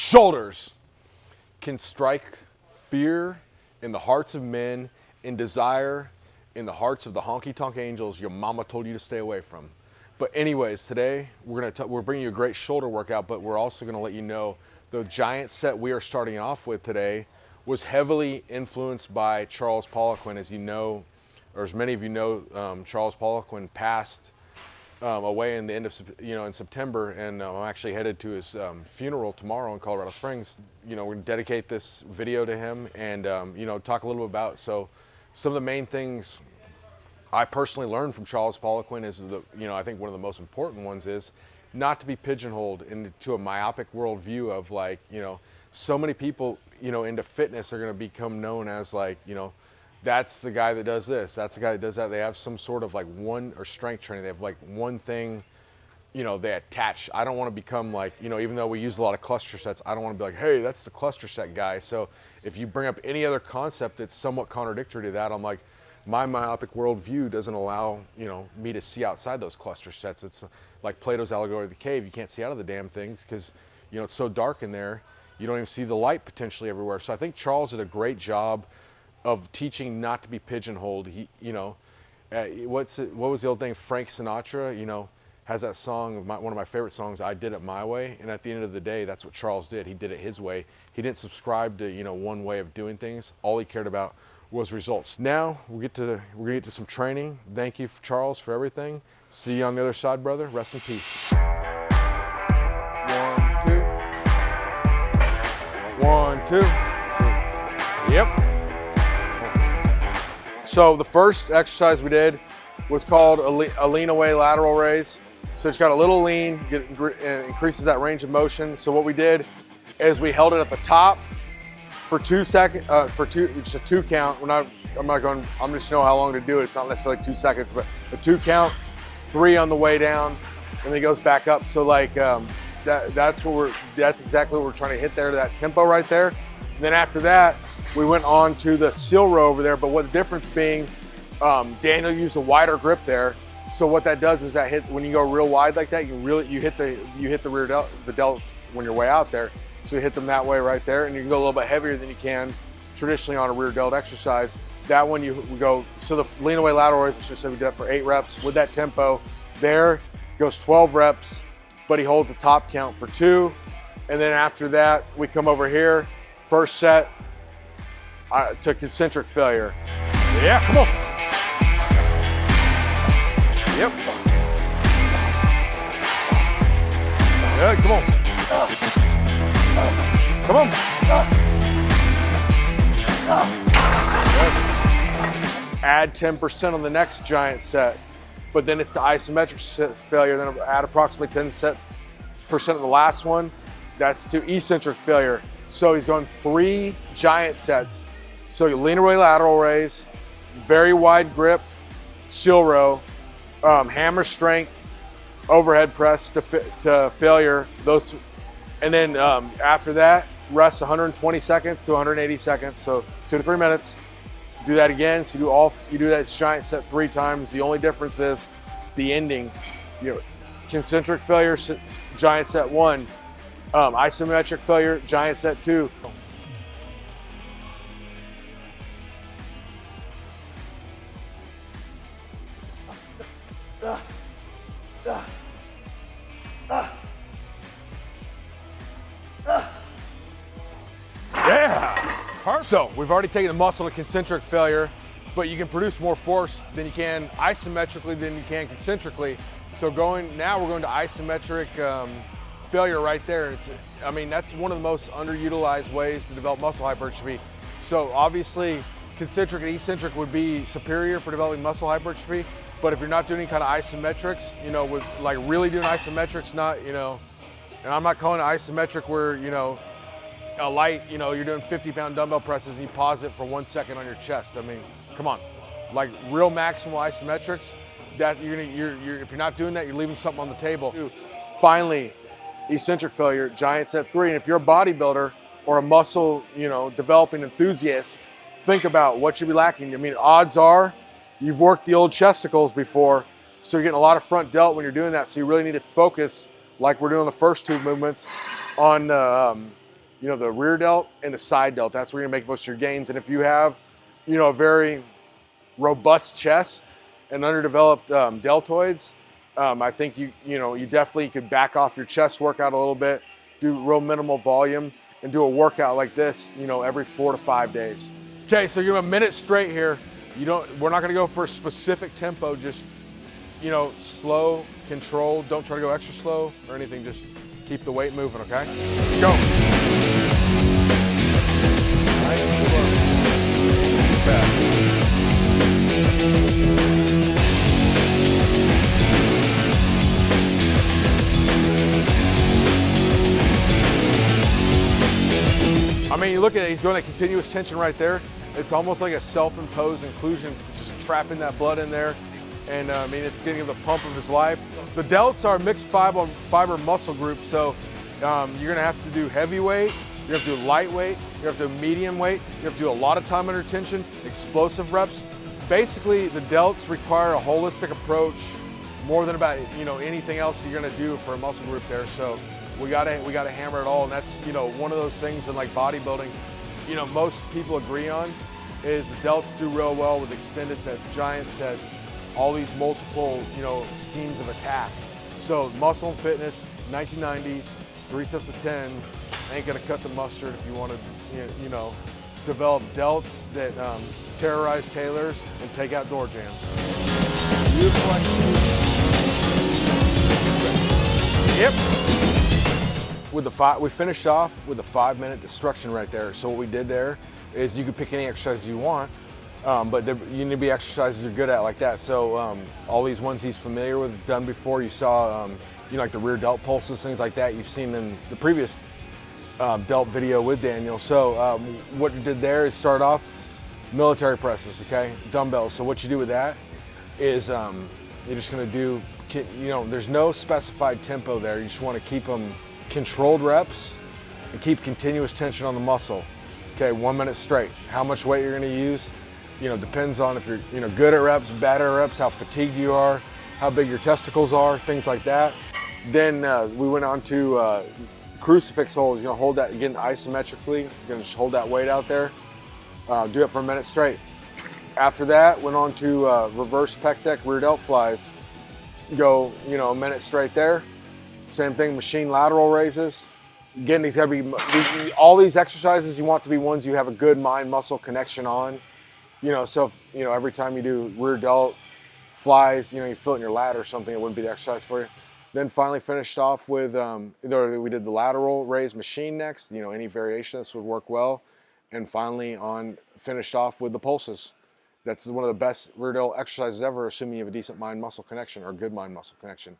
shoulders can strike fear in the hearts of men and desire in the hearts of the honky-tonk angels your mama told you to stay away from. But anyways, today we're bringing you a great shoulder workout, but we're also going to let you know the giant set we are starting off with today was heavily influenced by Charles Poliquin. As you know, or as many of you know, Charles Poliquin passed away in the end of in September, and I'm actually headed to his funeral tomorrow in Colorado Springs. We're going to dedicate this video to him and talk a little bit about some of the main things I personally learned from Charles Poliquin is I think one of the most important ones is not to be pigeonholed into a myopic worldview of so many people into fitness are going to become known as that's the guy that does this, that's the guy that does that. They have some sort of one, or strength training, they have one thing they attach. I don't want to become even though we use a lot of cluster sets, I don't want to be like, hey, that's the cluster set guy. So if you bring up any other concept that's somewhat contradictory to that, I'm like, my myopic worldview doesn't allow me to see outside those cluster sets. It's like Plato's allegory of the cave. You can't see out of the damn things because it's so dark in there. You don't even see the light potentially everywhere. So I think Charles did a great job of teaching not to be pigeonholed. He, what was the old thing? Frank Sinatra, has that song, one of my favorite songs, I Did It My Way. And at the end of the day, that's what Charles did. He did it his way. He didn't subscribe to, one way of doing things. All he cared about was results. Now we're gonna get to some training. Thank you, Charles, for everything. See you on the other side, brother. Rest in peace. 1, 2. Yep. So the first exercise we did was called a lean away lateral raise. So it's got a little lean, increases that range of motion. So what we did is we held it at the top for 2 seconds, just a 2 count. I'm just know how long to do it. It's not necessarily 2 seconds, but a 2 count, 3 on the way down, and then it goes back up. So that's exactly what we're trying to hit there, that tempo right there. And then after that, we went on to the seal row over there. But what the difference being, Daniel used a wider grip there. So what that does is that when you go real wide like that, you hit the rear delts when you're way out there. So you hit them that way right there, and you can go a little bit heavier than you can traditionally on a rear delt exercise. That one we go, so the lean away lateral raise, I should say we did that for 8 reps with that tempo. There goes 12 reps, but he holds a top count for 2. And then after that, we come over here, first set to concentric failure. Yeah, come on. Yep. Good, come on. Come on. Add 10% on the next giant set, but then it's the isometric failure. Then add approximately 10% on the last one. That's to eccentric failure. So he's going 3 giant sets. So you lean away lateral raise, very wide grip, seal row, hammer strength, overhead press to failure. Those. And then after that, rest 120 seconds to 180 seconds, so 2 to 3 minutes. Do that again. So you do that giant set 3 times. The only difference is the ending. Concentric failure, giant set 1. Isometric failure, giant set 2. Yeah! So we've already taken the muscle to concentric failure, but you can produce more force than you can isometrically than you can concentrically. So now we're going to isometric failure right there. That's one of the most underutilized ways to develop muscle hypertrophy. So obviously concentric and eccentric would be superior for developing muscle hypertrophy, but if you're not doing any kind of isometrics, with really doing isometrics, and I'm not calling it isometric where, a light, you're doing 50-pound dumbbell presses and you pause it for 1 second on your chest. Come on, real maximal isometrics. That if you're not doing that, you're leaving something on the table. Finally, eccentric failure, giant set 3. And if you're a bodybuilder or a muscle, developing enthusiast, think about what you'd be lacking. Odds are you've worked the old chesticles before, so you're getting a lot of front delt when you're doing that. So you really need to focus, like we're doing the first 2 movements, on you know, the rear delt and the side delt. That's where you're gonna make most of your gains. And if you have, you know, a very robust chest and underdeveloped deltoids, I think you definitely could back off your chest workout a little bit, do real minimal volume, and do a workout like this, you know, every 4 to 5 days. Okay, so you're a minute straight here. We're not gonna go for a specific tempo, just, you know, slow, controlled. Don't try to go extra slow or anything, just keep the weight moving, okay? Go. Nice and slow. Fast. I mean, you look at it, he's doing a continuous tension right there. It's almost like a self-imposed inclusion, just trapping that blood in there. And I mean, it's getting him the pump of his life. The delts are mixed fiber muscle group, so you're gonna have to do heavy weight, you have to do lightweight, you have to do medium weight, you have to do a lot of time under tension, explosive reps. Basically, the delts require a holistic approach more than about, you know, anything else you're gonna do for a muscle group there. So we gotta hammer it all, and that's, you know, one of those things in like bodybuilding, you know, most people agree on is the delts do real well with extended sets, giant sets, all these multiple, you know, schemes of attack. So muscle and fitness, 1990s, 3 sets of 10, ain't gonna cut the mustard if you want to, you know, develop delts that terrorize tailors and take out door jams. Beautiful exercise. Yep. We finished off with a 5-minute destruction right there. So what we did there is you can pick any exercises you want, but you need to be exercises you're good at like that. So all these ones he's familiar with, done before. You saw, you know, like the rear delt pulses, things like that. You've seen in the previous delt video with Daniel. So what you did there is start off military presses, okay, dumbbells. So what you do with that is you're just gonna do, you know, there's no specified tempo there. You just want to keep them controlled reps and keep continuous tension on the muscle. Okay, 1 minute straight. How much weight you're going to use, you know, depends on if you're, you know, good at reps, bad at reps, how fatigued you are, how big your testicles are, things like that. Then we went on to crucifix holds. You know, hold that again isometrically. You're going to just hold that weight out there. Do it for a minute straight. After that, went on to reverse pec deck rear delt flies. Go, you know, a minute straight there. Same thing, machine lateral raises. Again, these gotta be, all these exercises you want to be ones you have a good mind-muscle connection on. You know, so, you know, every time you do rear delt flies, you know, you feel it in your lat or something, it wouldn't be the exercise for you. Then finally finished off with, either we did the lateral raise machine next, you know, any variation of this would work well. And finally finished off with the pulses. That's one of the best rear delt exercises ever, assuming you have a decent mind-muscle connection or good mind-muscle connection.